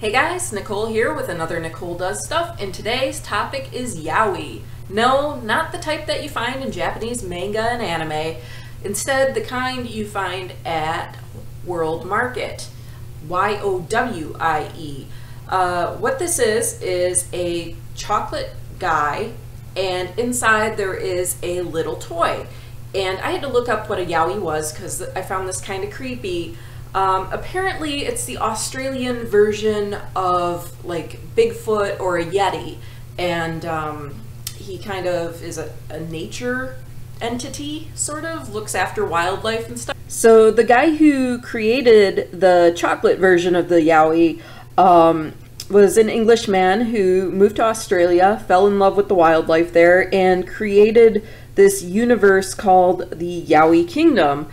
Hey guys, Nicole here with another Nicole Does Stuff, and today's topic is Yowie. No, not the type that you find in Japanese manga and anime. Instead, the kind you find at World Market. Y-O-W-I-E. What this is a chocolate guy, and inside there is a little toy. And I had to look up what a Yowie was because I found this kind of creepy. Apparently it's the Australian version of like Bigfoot or a Yeti, and he kind of is a nature entity, sort of, looks after wildlife and stuff. So the guy who created the chocolate version of the Yowie was an Englishman who moved to Australia, fell in love with the wildlife there, and created this universe called the Yowie Kingdom,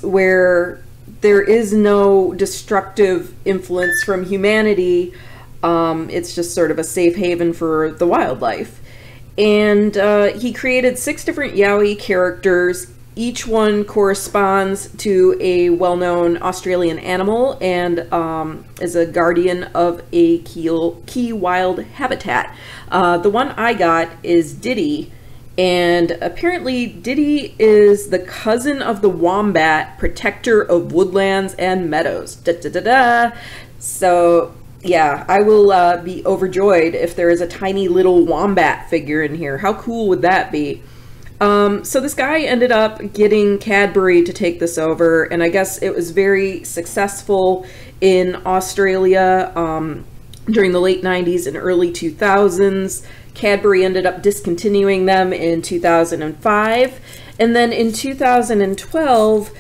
where there is no destructive influence from humanity. It's just sort of a safe haven for the wildlife. And he created 6 different Yowie characters. Each one corresponds to a well-known Australian animal and is a guardian of a key wild habitat. The one I got is Diddy. And apparently Diddy is the cousin of the wombat, protector of woodlands and meadows. Da, da, da, da. So yeah, I will be overjoyed if there is a tiny little wombat figure in here. How cool would that be? So this guy ended up getting Cadbury to take this over, and I guess it was very successful in Australia during the late 90s and early 2000s. Cadbury ended up discontinuing them in 2005, and then in 2012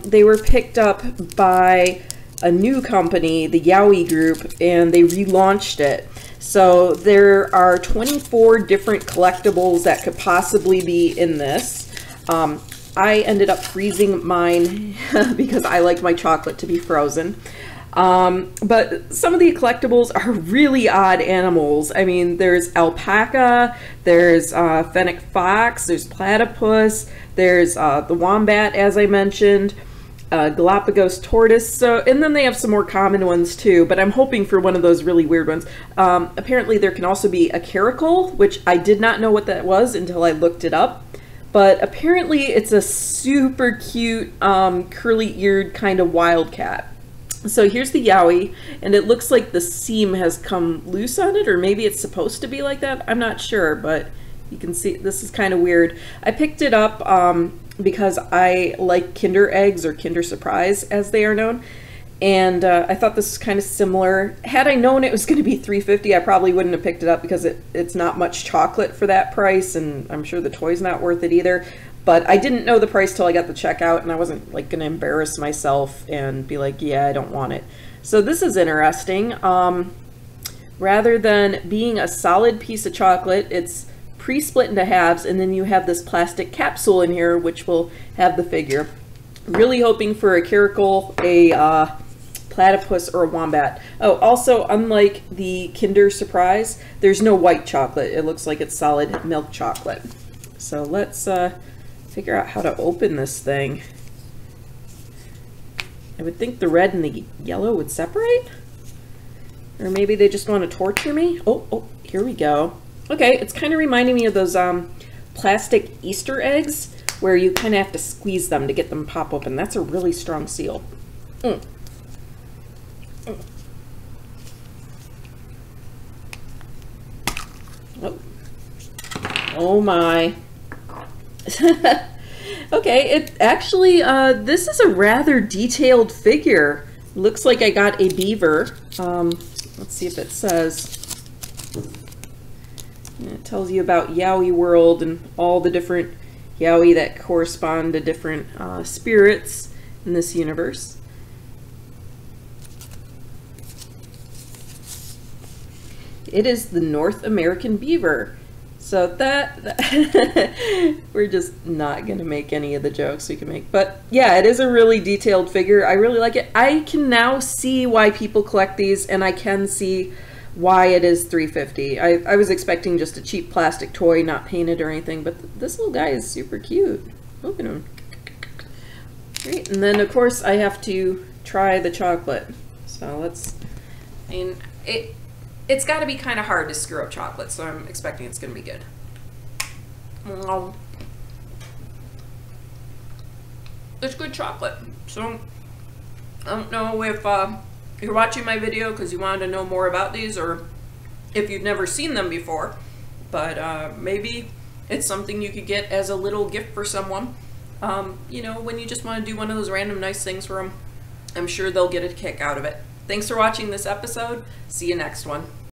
they were picked up by a new company, the Yowie Group, and they relaunched it. So there are 24 different collectibles that could possibly be in this. I ended up freezing mine because I like my chocolate to be frozen. But some of the collectibles are really odd animals. I mean, there's alpaca, there's fennec fox, there's platypus, there's the wombat, as I mentioned, Galapagos tortoise. So, and then they have some more common ones too, but I'm hoping for one of those really weird ones. Apparently there can also be a caracal, which I did not know what that was until I looked it up. But apparently it's a super cute, curly-eared kind of wildcat. So here's the Yowie, and it looks like the seam has come loose on it, or maybe it's supposed to be like that. I'm not sure, but you can see this is kind of weird. I picked it up because I like Kinder eggs, or Kinder Surprise as they are known, and I thought this was kind of similar. Had I known it was going to be $3.50, I probably wouldn't have picked it up because it's not much chocolate for that price, and I'm sure the toy's not worth it either. But I didn't know the price till I got the checkout, and I wasn't like going to embarrass myself and be like, yeah, I don't want it. So this is interesting. Rather than being a solid piece of chocolate, it's pre-split into halves, and then you have this plastic capsule in here which will have the figure. Really hoping for a caracal, a platypus, or a wombat. Oh, also, unlike the Kinder Surprise, there's no white chocolate. It looks like it's solid milk chocolate. So let's figure out how to open this thing. I would think the red and the yellow would separate, or maybe they just want to torture me. Oh, here we go. Okay, it's kind of reminding me of those plastic Easter eggs where you kind of have to squeeze them to get them pop open. That's a really strong seal. Oh my. Okay, it actually, this is a rather detailed figure. Looks like I got a beaver. Let's see if it says. It tells you about Yowie World and all the different Yowie that correspond to different spirits in this universe. It is the North American beaver. So that we're just not going to make any of the jokes we can make. But yeah, it is a really detailed figure. I really like it. I can now see why people collect these, and I can see why it is $3.50. I was expecting just a cheap plastic toy, not painted or anything, but this little guy is super cute. Look at him. Great, and then of course I have to try the chocolate. So let's I mean, it's got to be kind of hard to screw up chocolate, so I'm expecting it's going to be good. It's good chocolate. So I don't know if you're watching my video because you wanted to know more about these, or if you've never seen them before, but maybe it's something you could get as a little gift for someone. You know, when you just want to do one of those random nice things for them, I'm sure they'll get a kick out of it. Thanks for watching this episode. See you next one.